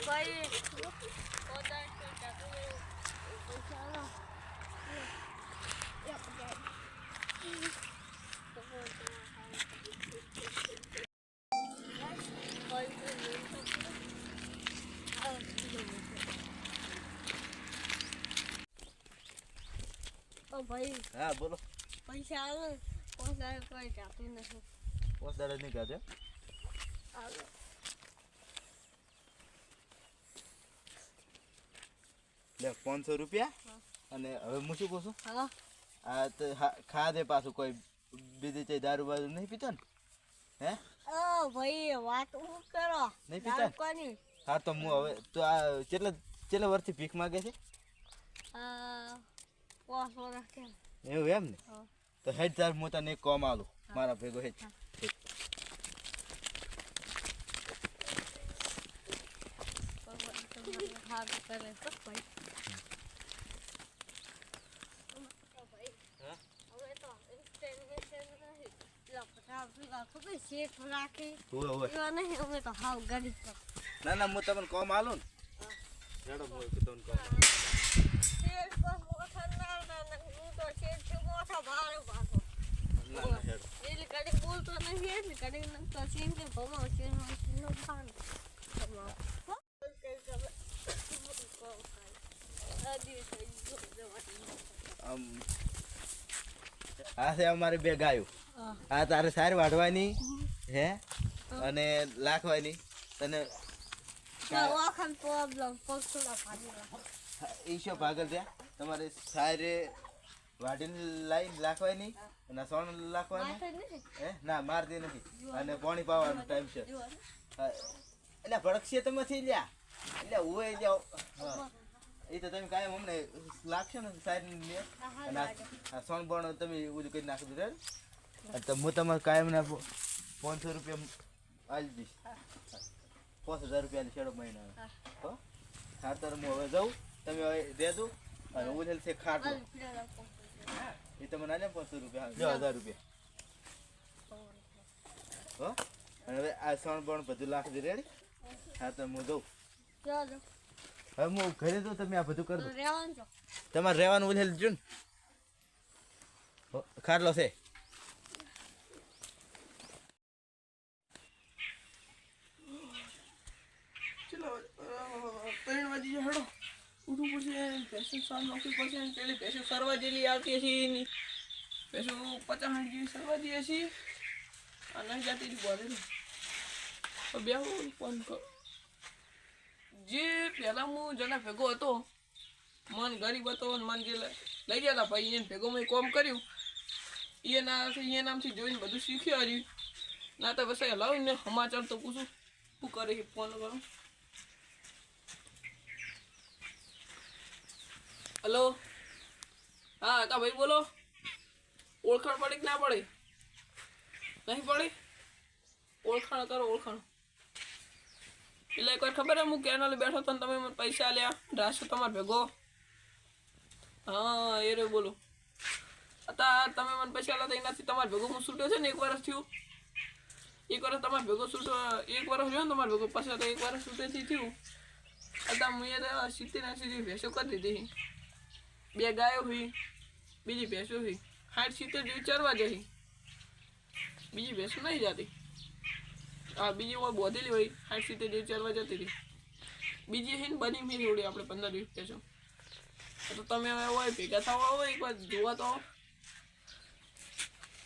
ભાઈ ભાઈ હા બોલો પૈસા આવે પૈસા કોઈ જાતું નથી પોતાડે નહીં કાઢે લે 500 રૂપિયા અને હવે હું શું કહું છું હા આ તો ખા દે પાછું કોઈ બીજી ચઈ દારૂ બારૂ નહીં પીતો ને હે ઓ ભાઈ વાત હું કરો નહીં પીતા કોની હા તો હું હવે તો આ કેટલા વર્ષથી ભીખ માગે છે પોસ વર્ષ કેમ એવું એમ ને તો હેડ તાર હું તને એક કોમ આલું મારા ભેગો હેડ ના ના હું તમને કોમ આલું ને હેડો હું તમને કોમ ના ના હેડો બોલતો નથી એટલે આ છે અમારી બે ગાયો આ તારે સાર વાઢવાની હે અને લાખવાની તને ઈશો પાગલ ત્યાં તમારે સારે વાઢીને લાઈને લાખવાની અને સોન લાખવાની હે ના મારતી નથી અને પાણી પાવાનો ટાઈમ છે એટલે ભડકશે તમે થી લ્યા એટલે હું જાઓ હા એ તો તમે કાયમ અમને લાગશે ને સાઈડ અને આ સોન બોણ તમે ઓલું કરી નાખી દો તો હું તમારે કાયમ ના 500 રૂપિયા આલી દઈશ 5000 રૂપિયાની છેડો મહિના હો હા તો હું હવે જાઉં તમે હવે દે દો અને ઓલેલ છે ખાટો એ તમને આલે 500 રૂપિયા 1000 રૂપિયા હો અને હવે આ સોન બોણ બધું લાખ દે રેડી હા તો હું જાઉં હવે હું ઘરે તો તમે આ બધું કરી દો તમારે રહેવાનું ઓલેલ જો ને ખાટલો છે ઉઠવું પડશે ભેંસો સામ નોકરી પડશે પેલી ભેંસો સરવા જેલી આવતી હશે ભેંસો 50 જેવી સરવા જઈએ છીએ આ નહીં જાતી બોલે બે ફોન કર જે પહેલાં હું જેના ભેગો હતો મન ગરીબ હતો મન જે લઈ ગયા હતા ભાઈ એને ભેગો મેં કોમ કર્યું એ નામથી જોઈને બધું શીખ્યું આવ્યું ના તો બસ લાવીને સમાચાર તો પૂછું શું કરે ફોન કરું હલો હા કા ભાઈ બોલો ઓળખાણ પડી કે ના પડે નહીં પડી ઓળખાણ કરો ઓળખાણ એટલે એકવાર ખબર હું કેનાલે બેઠો હતો ને તમે મને પૈસા લ્યા રાશો તમારે ભેગો હા એ રે બોલો અત્યારે તમે મને પૈસા લાતા એનાથી તમારે ભેગો હું છૂટ્યો છે ને 1 વર્ષ થયું 1 વર્ષ તમારે ભેગો છૂટો 1 વર્ષ રહ્યો ને તમારે ભેગો પછી તો 1 વર્ષ છૂટેથી થયું અત્યારે મેં 70-80 ભેંસો કરી દીધી 2 ગાયો હોય બીજી ભેંસો હોય 60-70 જેવી ચરવા જઈ બીજી ભેંસો નહીં જતી હા બીજી હોય બોધેલી હોય 60-70 જેવી ચરવા જતી હતી બીજી છે ને બની મેં જોડી આપણે 15-20 ભેંસો તો તમે હવે હોય ભેગા થવા હોય એકવાર જોવા તો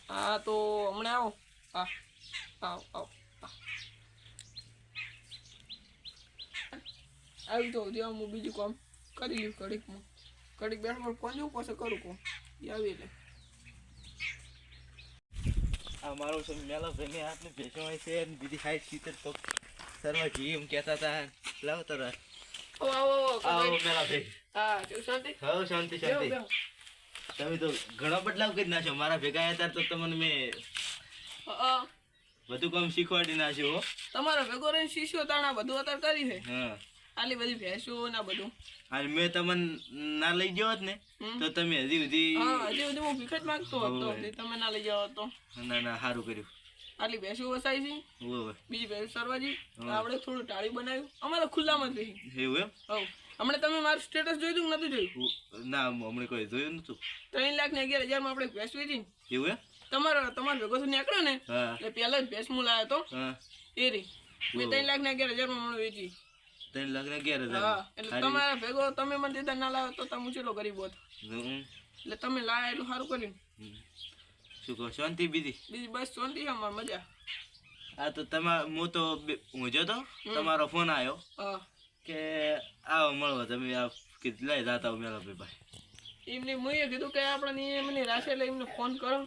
હા તો હમણાં આવો હા આવો આવી તો જ્યાં હું બીજું કામ કરી લઉં ઘડીક બેઠો કોણ જેવું પાસે કરું કોમ એ આવી એટલે આ મારો છે મેલા ભાઈને હાથને ભેંસો હોય છે અને બીજી 60-70 તો સરવા જી એમ કહેતા હતા લાવો તરત આવો મેલા ભાઈ હા શાંતિ હા શાંતિ તમે તો ઘણો બદલાવ કરી નાખ્યો મારા ભેગા આવ્યા ત્યારે તો તમને મેં બધું કામ શીખવાડી નાખ્યું હો તમારો ભેગો રહીને શીખ્યો તાણા બધું અત્યારે કરી છે હા આલી બધી ભેંસો ના બધું અને મેં તમને ના લઈ ગયો હોત ને તો તમે હજી સુધી હું ભીખ જ માંગતો હતો તમે ના લઈ જાવ તો ના સારું કર્યું આટલી ભેંસો વસાઈ છે, ઓવે બીજી ભેંસ સરવાજી, આપણે થોડું ટાળી બનાવ્યું, અમારે ખુલ્લામાં જ રહી. એવું એમ હવ હમણાં તમે મારું સ્ટેટસ જોયું હતું કે નતું જોયું? ના હમણાં કોઈ જોયું નતું. 3,11,000 માં આપણે ભેંસ વેચી ને. એવું એમ તમારો ભેગો તો નીકળ્યો ને હા એટલે પહેલા જ ભેંસ હું લાવ્યો તો હા એ રહી. મેં 3,11,000 માં મને વેચી. 3,11,000 હા એટલે તમારા ભેગો તમે મને દીધા ના લાવ્યો તો તમે ચેલો ગરીબ હોત. હમ. એટલે તમે લાયા એટલું સારું કર્યું. શું કહો શાંતિ બીજી? બીજી બસ શાંતિ છે અમારે મજા. આ તો હું તો ઊંઝો તો તમારો ફોન આવ્યો હા કે આવો મળવા તમે આ કીધું લઈ જાતા મેળો ભાઈ. એમને મેં કીધું કે આપણે મને રાશે એટલે એમને ફોન કરો.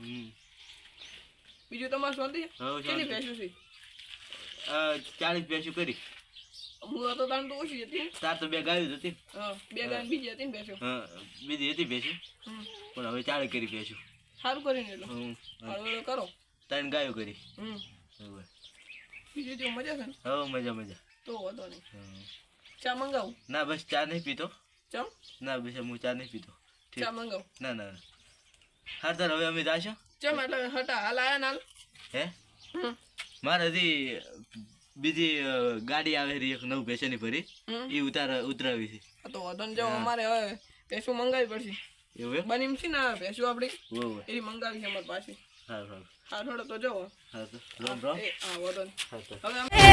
બીજું તમારે શાંતિ? કેટલી ભેંસો છે? 40 ભેંસો કરી. હું હતો તાણ તો ઓછી હતી. તાર તો 2 ગાયો હતી. હા 2 ગાય બીજી હતી ને ભેંસો. હા બીજી હતી ભેંસો પણ હવે 40 કરી ભેંસો. સારું કરીને એટલું હળવળ કરો. 3 ગાયો કરી. બીજું તો મજા છે ને? હવે મજા મજા. તો વાંધો નહીં. ચા મંગાવું? ના બસ ચા નહીં પીતો. ચમ? ના બસ હું ચા નહીં પીતો. ચા મંગાવું? ના ના હા તાર હવે અમે જાશો. ચમ એટલે હટા હાલ આયા નાલ હે મારે હજી બીજી ગાડી આવે રહી 9 ભેંસોની ભરી એ ઉતરાવી છે. તો વાંધો ને જાઓ અમારે હવે ભેંસો મંગાવી પડશે. એવું એમ બની છે ને ભેંસો આપણી બરોબર એ મંગાવી છે અમારી પાસે. સારું સારું હા થોડો તો જાઓ. હા તો રામ રામ. હા વાંધો નહીં. હા તો હવે